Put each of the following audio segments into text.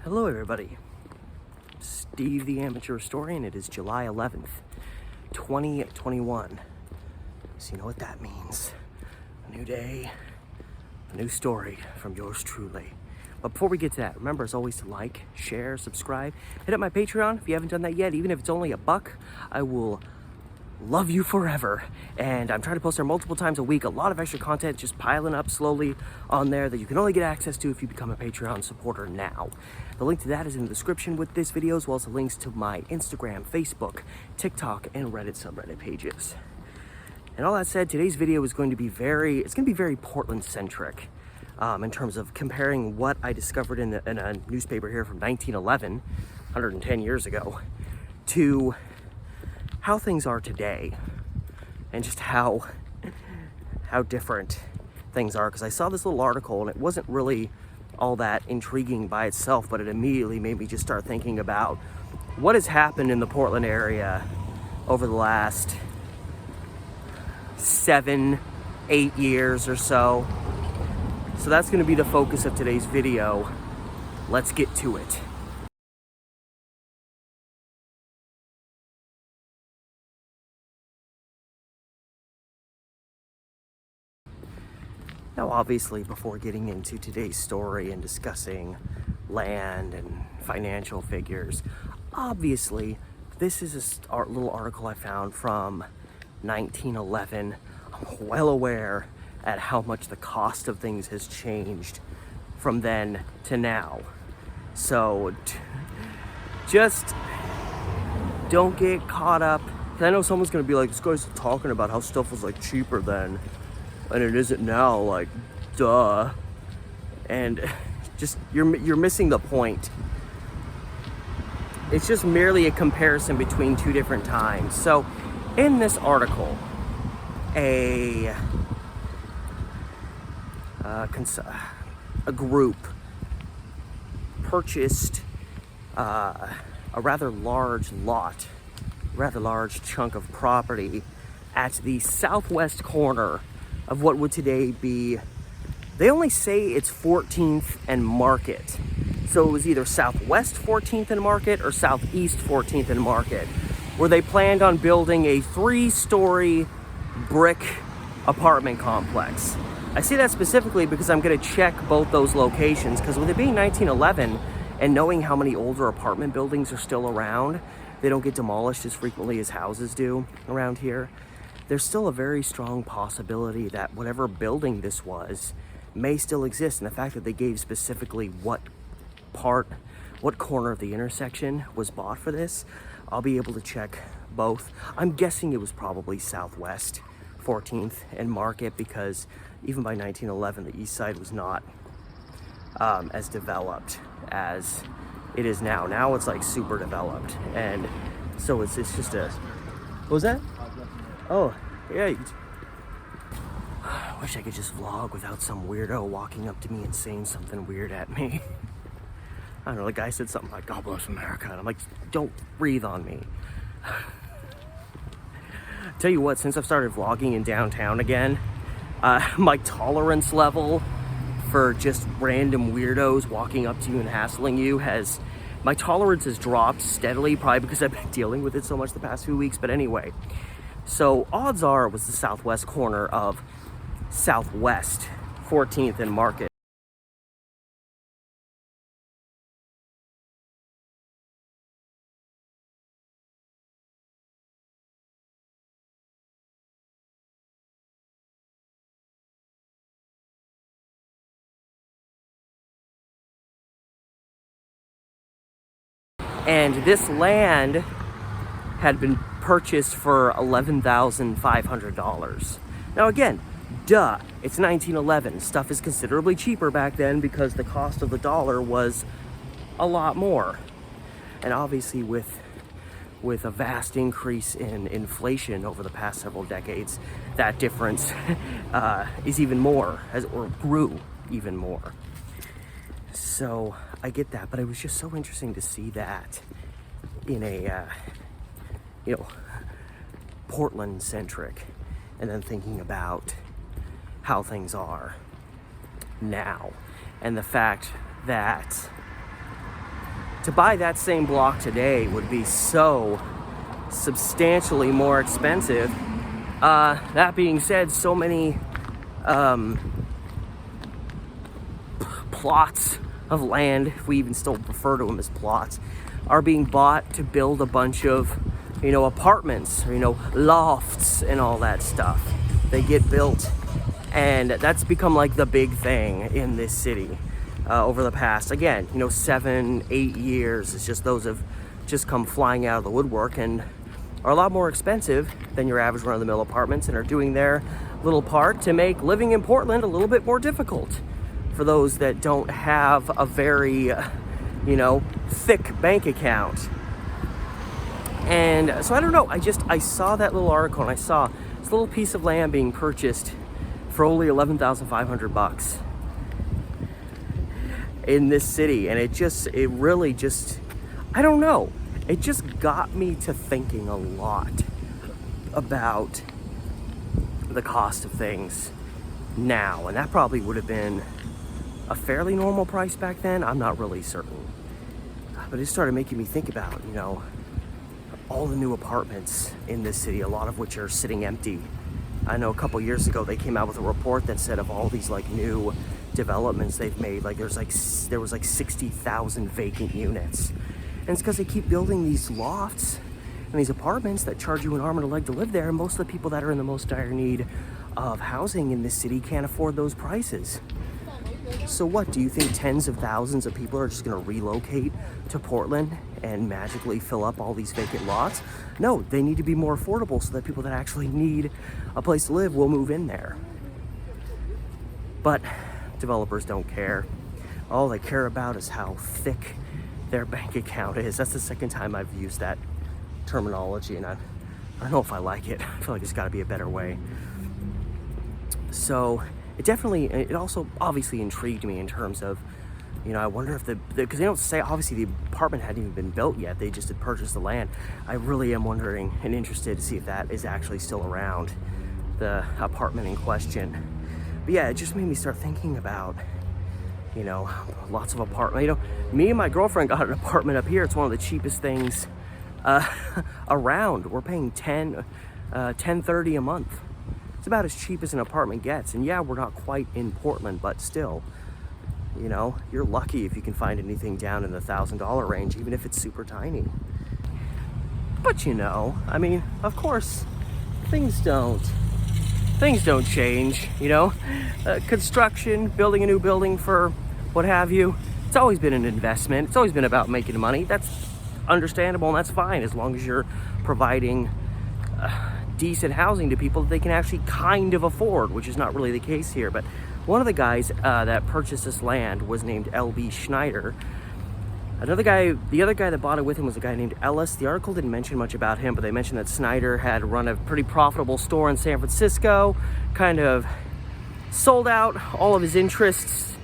Hello everybody, Steve the Amateur Historian. It is July 11th, 2021. So you know what that means. A new day, a new story from yours truly. But before we get to that, remember as always to like, share, subscribe. Hit up my Patreon if you haven't done that yet. Even if it's only $1, I will love you forever. And I'm trying to post there multiple times a week. A lot of extra content just piling up slowly on there that you can only get access to if you become a Patreon supporter now. The link to that is in the description with this video, as well as the links to my Instagram, Facebook, TikTok, and Reddit subreddit pages. And all that said, today's video is going to be very Portland centric in terms of comparing what I discovered in a newspaper here from 1911, 110 years ago, to how things are today, and just how different things are. Because I saw this little article and it wasn't really all that intriguing by itself, but it immediately made me just start thinking about what has happened in the Portland area over the last 7-8 years or so. So that's going to be the focus of today's video. Let's get to it. Now, obviously, before getting into today's story and discussing land and financial figures, obviously, this is a little article I found from 1911. I'm well aware at how much the cost of things has changed from then to now. So just don't get caught up. I know someone's gonna be like, this guy's talking about how stuff was like cheaper then and it isn't now, like, duh. And just, you're missing the point. It's just merely a comparison between two different times. So in this article, a group purchased a rather large chunk of property at the southwest corner of what would today be, they only say it's 14th and Market. So it was either southwest 14th and Market or southeast 14th and Market, where they planned on building a 3-story brick apartment complex. I say that specifically because I'm gonna check both those locations, because with it being 1911 and knowing how many older apartment buildings are still around, they don't get demolished as frequently as houses do around here. There's still a very strong possibility that whatever building this was may still exist. And the fact that they gave specifically what corner of the intersection was bought for this, I'll be able to check both. I'm guessing it was probably southwest 14th and Market, because even by 1911, the east side was not as developed as it is now. Now it's like super developed. And so it's just a, what was that? Oh, yeah. I wish I could just vlog without some weirdo walking up to me and saying something weird at me. I don't know, the guy said something like, God bless America. And I'm like, don't breathe on me. Tell you what, since I've started vlogging in downtown again, my tolerance level for just random weirdos walking up to you and hassling you my tolerance has dropped steadily, probably because I've been dealing with it so much the past few weeks. But anyway, so odds are it was the southwest corner of southwest 14th and Market. And this land had been purchased for $11,500. Now again, duh, it's 1911. Stuff is considerably cheaper back then because the cost of the dollar was a lot more. And obviously with a vast increase in inflation over the past several decades, that difference is even more, or grew even more. So I get that, but it was just so interesting to see that in a, Portland centric, and then thinking about how things are now, and the fact that to buy that same block today would be so substantially more expensive. That being said, so many plots of land, if we even still refer to them as plots, are being bought to build a bunch of, apartments, lofts and all that stuff. They get built, and that's become like the big thing in this city over the past, again, 7-8 years. It's just those have just come flying out of the woodwork and are a lot more expensive than your average run-of-the-mill apartments, and are doing their little part to make living in Portland a little bit more difficult for those that don't have a very, thick bank account. And so I don't know, I saw that little article, and I saw this little piece of land being purchased for only $11,500 in this city. And it really just, I don't know, it just got me to thinking a lot about the cost of things now. And that probably would have been a fairly normal price back then. I'm not really certain. But it started making me think about, all the new apartments in this city, a lot of which are sitting empty. I know a couple years ago they came out with a report that said of all these like new developments they've made, like there was like 60,000 vacant units. And it's because they keep building these lofts and these apartments that charge you an arm and a leg to live there. And most of the people that are in the most dire need of housing in this city can't afford those prices. So what, do you think tens of thousands of people are just going to relocate to Portland and magically fill up all these vacant lots? No, they need to be more affordable so that people that actually need a place to live will move in there. But developers don't care. All they care about is how thick their bank account is. That's the second time I've used that terminology, and I don't know if I like it. I feel like there's got to be a better way. So it also obviously intrigued me in terms of, I wonder if because they don't say, obviously the apartment hadn't even been built yet, they just had purchased the land. I really am wondering and interested to see if that is actually still around, the apartment in question. But yeah, it just made me start thinking about, lots of apartments. Me and my girlfriend got an apartment up here. It's one of the cheapest things around. We're paying $10.30 a month. It's about as cheap as an apartment gets. And yeah, we're not quite in Portland, but still, you're lucky if you can find anything down in the $1,000 range, even if it's super tiny. But of course, things don't change, construction, building a new building for what have you. It's always been an investment. It's always been about making money. That's understandable, and that's fine as long as you're providing decent housing to people that they can actually kind of afford, which is not really the case here. But one of the guys that purchased this land was named L.B. Schneider. The other guy that bought it with him was a guy named Ellis. The article didn't mention much about him, but they mentioned that Snyder had run a pretty profitable store in San Francisco, kind of sold out all of his interests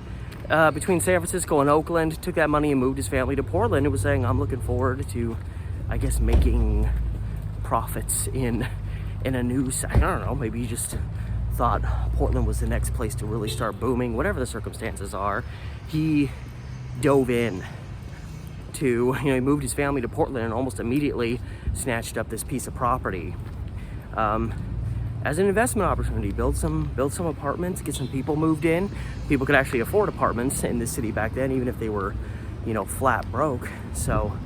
between San Francisco and Oakland, took that money and moved his family to Portland. It was saying, I'm looking forward to, making profits in a new, I don't know, maybe he just thought Portland was the next place to really start booming. Whatever the circumstances are, he dove in to, he moved his family to Portland and almost immediately snatched up this piece of property as an investment opportunity. Build some apartments, get some people moved in. People could actually afford apartments in this city back then, even if they were, flat broke. So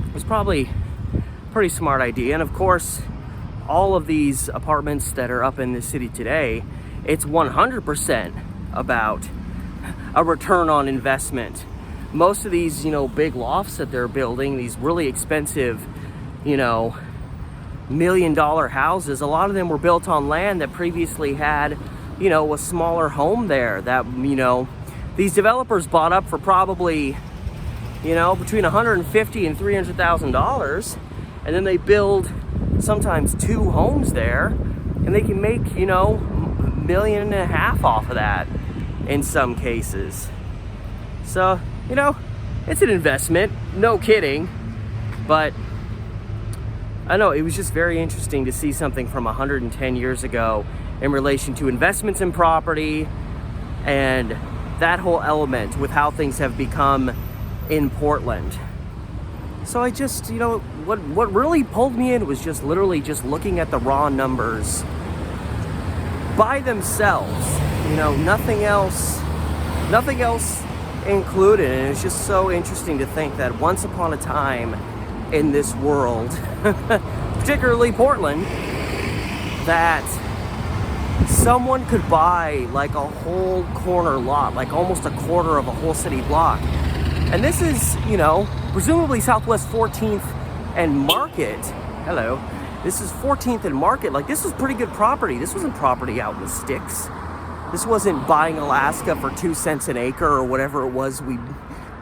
it was probably a pretty smart idea. And of course, all of these apartments that are up in this city today, it's 100% about a return on investment. Most of these, big lofts that they're building, these really expensive, $1 million houses, a lot of them were built on land that previously had, a smaller home there that, these developers bought up for probably, between $150,000 and $300,000. And then they build sometimes 2 homes there, and they can make, $1.5 million off of that in some cases. So, it's an investment, no kidding. But I know it was just very interesting to see something from 110 years ago in relation to investments in property and that whole element with how things have become in Portland. So I just, what really pulled me in was just literally just looking at the raw numbers by themselves, nothing else included. And it's just so interesting to think that once upon a time in this world, particularly Portland, that someone could buy like a whole corner lot, like almost a quarter of a whole city block. And this is, presumably Southwest 14th and Market. Hello. This is 14th and Market. Like, this was pretty good property. This wasn't property out in the sticks. This wasn't buying Alaska for 2 cents an acre or whatever it was we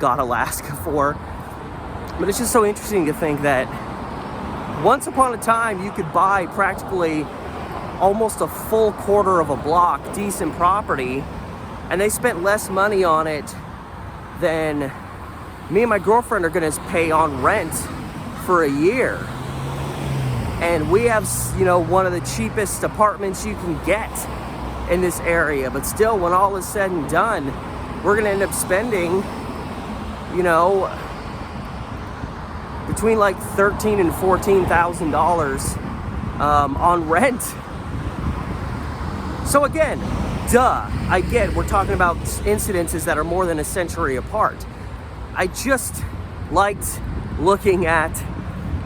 got Alaska for. But it's just so interesting to think that once upon a time you could buy practically almost a full quarter of a block, decent property, and they spent less money on it than me and my girlfriend are gonna pay on rent for a year. And we have, one of the cheapest apartments you can get in this area. But still, when all is said and done, we're gonna end up spending, between like $13,000 and $14,000 on rent. So again, I get we're talking about incidences that are more than a century apart. I just liked looking at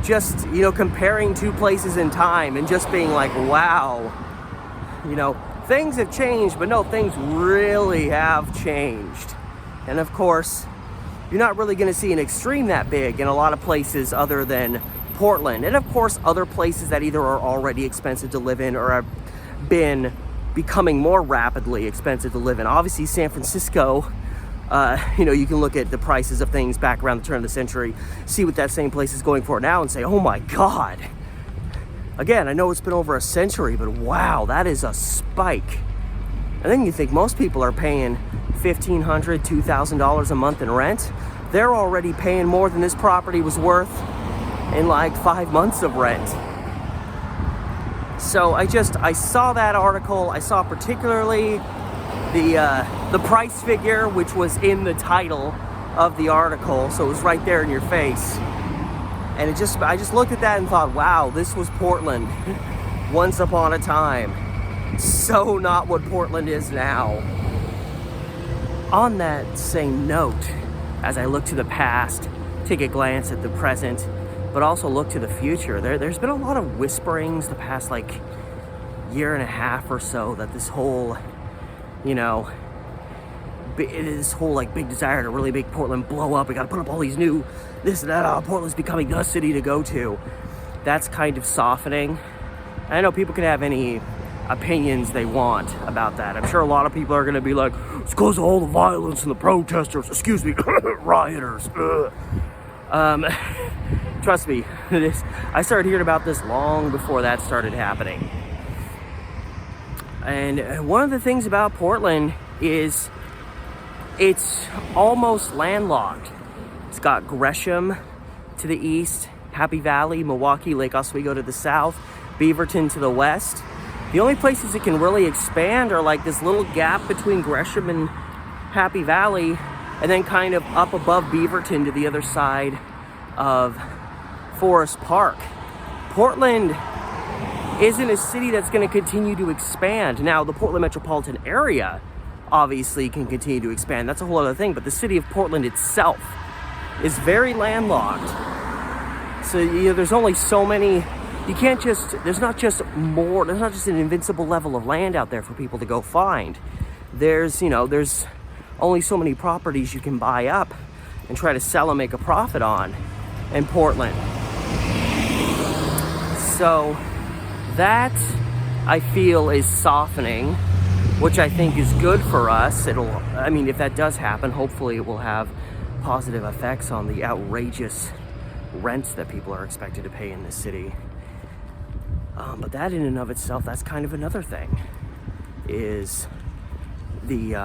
just, comparing two places in time and just being like, wow, things have changed, but no, things really have changed. And of course, you're not really going to see an extreme that big in a lot of places other than Portland. And of course, other places that either are already expensive to live in or have been becoming more rapidly expensive to live in. Obviously, San Francisco, you can look at the prices of things back around the turn of the century, see what that same place is going for now and say, oh my God. Again, I know it's been over a century, but wow, that is a spike. And then you think most people are paying $1,500, $2,000 a month in rent. They're already paying more than this property was worth in like 5 months of rent. So I saw that article. I saw particularly the price figure, which was in the title of the article, so it was right there in your face. And I just looked at that and thought, wow, this was Portland once upon a time. So not what Portland is now. On that same note, as I look to the past, take a glance at the present, but also look to the future, there's been a lot of whisperings the past like year and a half or so that this whole, this whole like big desire to really make Portland blow up. We got to put up all these new this and that. Portland's becoming the city to go to. That's kind of softening. I know people can have any opinions they want about that. I'm sure a lot of people are going to be like, it's because of all the violence and the protesters, rioters. Trust me, I started hearing about this long before that started happening. And one of the things about Portland is it's almost landlocked. It's got Gresham to the east, Happy Valley, Milwaukee, Lake Oswego to the south, Beaverton to the west. The only places it can really expand are like this little gap between Gresham and Happy Valley, and then kind of up above Beaverton to the other side of Forest Park. Portland isn't a city that's going to continue to expand. Now, the Portland metropolitan area obviously can continue to expand. That's a whole other thing. But the city of Portland itself is very landlocked. So, there's only so many. You can't just, there's not just an invincible level of land out there for people to go find. There's only so many properties you can buy up and try to sell and make a profit on in Portland. So that, I feel, is softening, which I think is good for us. If that does happen, hopefully it will have positive effects on the outrageous rents that people are expected to pay in this city. But that in and of itself, that's kind of another thing, is the,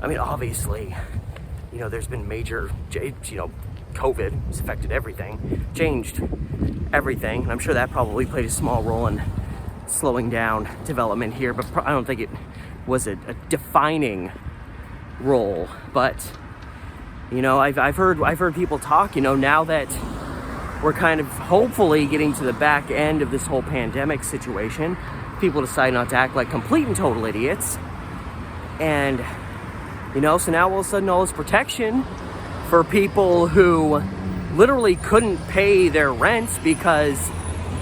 obviously, there's been major, COVID has affected everything, changed everything. And I'm sure that probably played a small role in slowing down development here, but I don't think it was a defining role. But You know, I've heard people talk, you know, now that we're kind of hopefully getting to the back end of this whole pandemic situation, people decide not to act like complete and total idiots. And, you know, so now all of a sudden all this protection for people who literally couldn't pay their rents because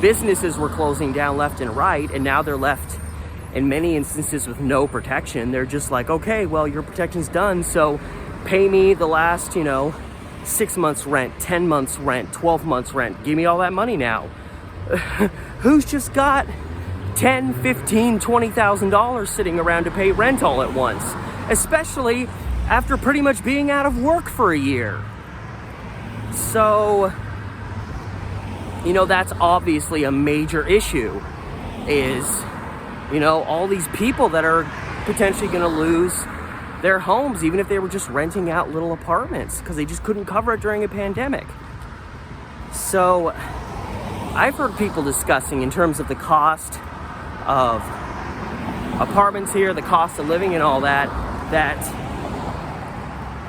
businesses were closing down left and right, and now they're left in many instances with no protection. They're just like, okay, well, your protection's done, so pay me the last, you know, 6 months rent, 10 months rent, 12 months rent. Give me all that money now. Who's just got $10, $15, $20,000 sitting around to pay rent all at once? Especially after pretty much being out of work for a year. So, you know, that's obviously a major issue, is, you know, all these people that are potentially going to lose their homes, even if they were just renting out little apartments because they just couldn't cover it during a pandemic. So I've heard people discussing in terms of the cost of apartments here, the cost of living and all that, that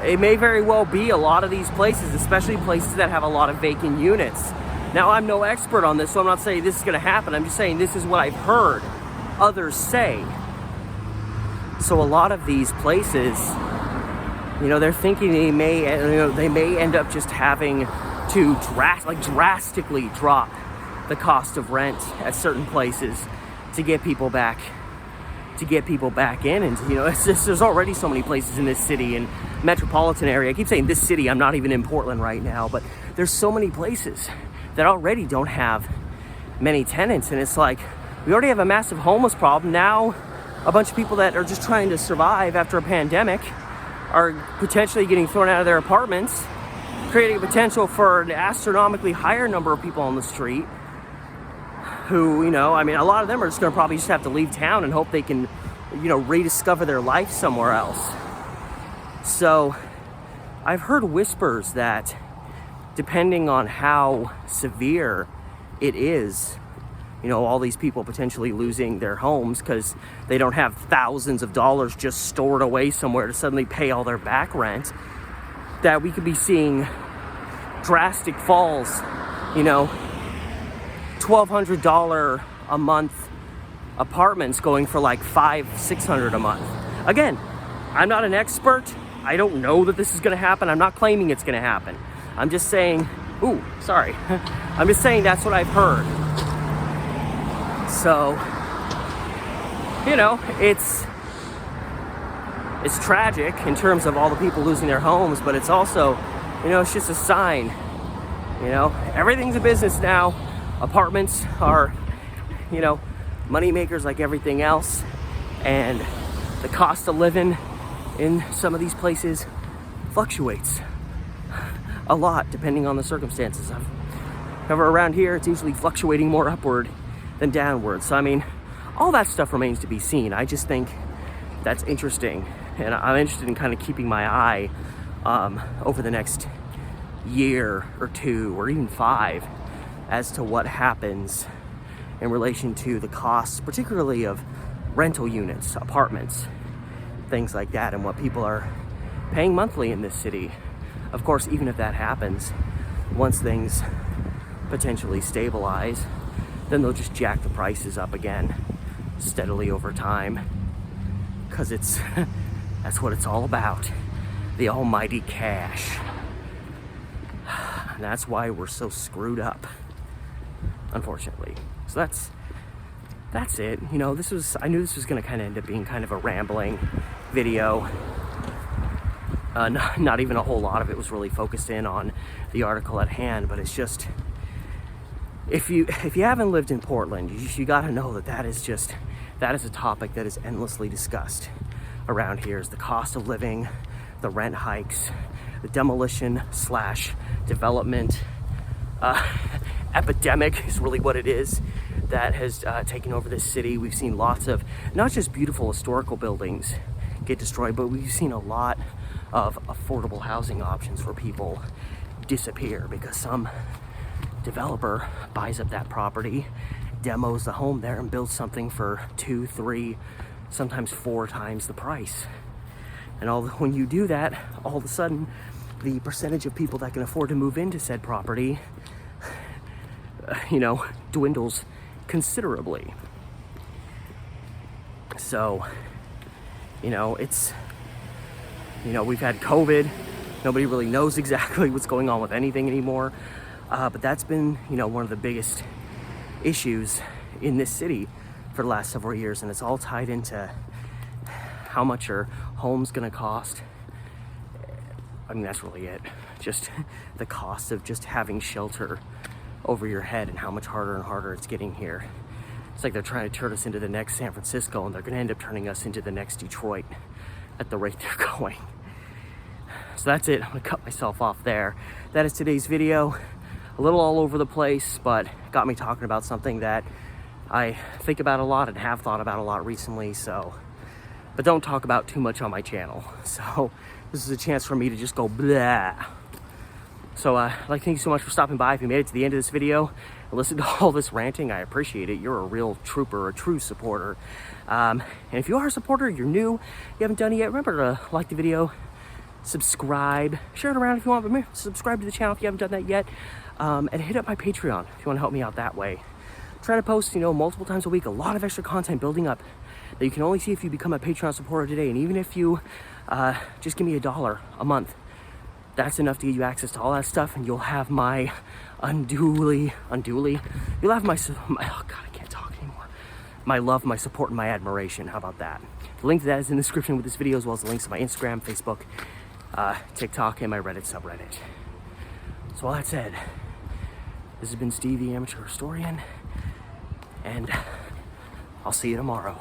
it may very well be a lot of these places, especially places that have a lot of vacant units. Now, I'm no expert on this, so I'm not saying this is going to happen. I'm just saying this is what I've heard others say. So a lot of these places, you know, they're thinking they may end up just having to drastically drop the cost of rent at certain places to get people back in. And, you know, it's just, there's already so many places in this city and metropolitan area. I keep saying this city, I'm not even in Portland right now, but there's so many places that already don't have many tenants. And it's like, we already have a massive homeless problem. Now a bunch of people that are just trying to survive after a pandemic are potentially getting thrown out of their apartments, creating a potential for an astronomically higher number of people on the street who, you know, I mean, a lot of them are just going to probably just have to leave town and hope they can, you know, rediscover their life somewhere else. So I've heard whispers that depending on how severe it is, you know, all these people potentially losing their homes because they don't have thousands of dollars just stored away somewhere to suddenly pay all their back rent, that we could be seeing drastic falls, you know, $1,200 a month apartments going for like $500-$600 a month. Again, I'm not an expert. I don't know that this is going to happen. I'm not claiming it's going to happen. I'm just saying, I'm just saying that's what I've heard. So, you know, it's tragic in terms of all the people losing their homes, but it's also, you know, it's just a sign. You know, everything's a business now. Apartments are, you know, money makers like everything else, and the cost of living in some of these places fluctuates a lot depending on the circumstances. However, around here, it's usually fluctuating more upward than downward. So, I mean, all that stuff remains to be seen. I just think that's interesting, and I'm interested in kind of keeping my eye over the next year or two or even 5 as to what happens in relation to the costs, particularly of rental units, apartments, things like that, and what people are paying monthly in this city. Of course, even if that happens, once things potentially stabilize, then they'll just jack the prices up again steadily over time, because it's that's what it's all about, the almighty cash. And that's why we're so screwed up, unfortunately. So that's it. You know, I knew this was going to kind of end up being kind of a rambling video. Not even a whole lot of it was really focused in on the article at hand, but it's just, if you haven't lived in Portland, you got to know that is a topic that is endlessly discussed around here, is the cost of living, the rent hikes, the demolition / development epidemic is really what it is that has taken over this city. We've seen lots of not just beautiful historical buildings get destroyed, but we've seen a lot of affordable housing options for people disappear because some developer buys up that property, demos the home there, and builds something for 2, 3, sometimes 4 times the price. And when you do that, all of a sudden the percentage of people that can afford to move into said property, dwindles considerably. So, it's, we've had COVID. Nobody really knows exactly what's going on with anything anymore. But that's been, one of the biggest issues in this city for the last several years. And it's all tied into how much your home's gonna cost. I mean, that's really it. Just the cost of just having shelter over your head and how much harder and harder it's getting here. It's like they're trying to turn us into the next San Francisco, and they're gonna end up turning us into the next Detroit at the rate they're going. So that's it. I'm gonna cut myself off there. That is today's video. A little all over the place, but got me talking about something that I think about a lot and have thought about a lot recently, but don't talk about too much on my channel. So this is a chance for me to just go blah. So I'd like to thank you so much for stopping by. If you made it to the end of this video and listened to all this ranting, I appreciate it. You're a real trooper, a true supporter. And if you are a supporter, you're new, you haven't done it yet, remember to like the video, subscribe, share it around if you want, but subscribe to the channel if you haven't done that yet. And hit up my Patreon if you want to help me out that way. I'm trying to post, multiple times a week, a lot of extra content building up that you can only see if you become a Patreon supporter today. And even if you just give me $1 a month, that's enough to give you access to all that stuff, and you'll have my you'll have my, oh God, I can't talk anymore. My love, my support, and my admiration. How about that? The link to that is in the description with this video, as well as the links to my Instagram, Facebook, TikTok, and my Reddit subreddit. So all that said, this has been Steve, the Amateur Historian, and I'll see you tomorrow.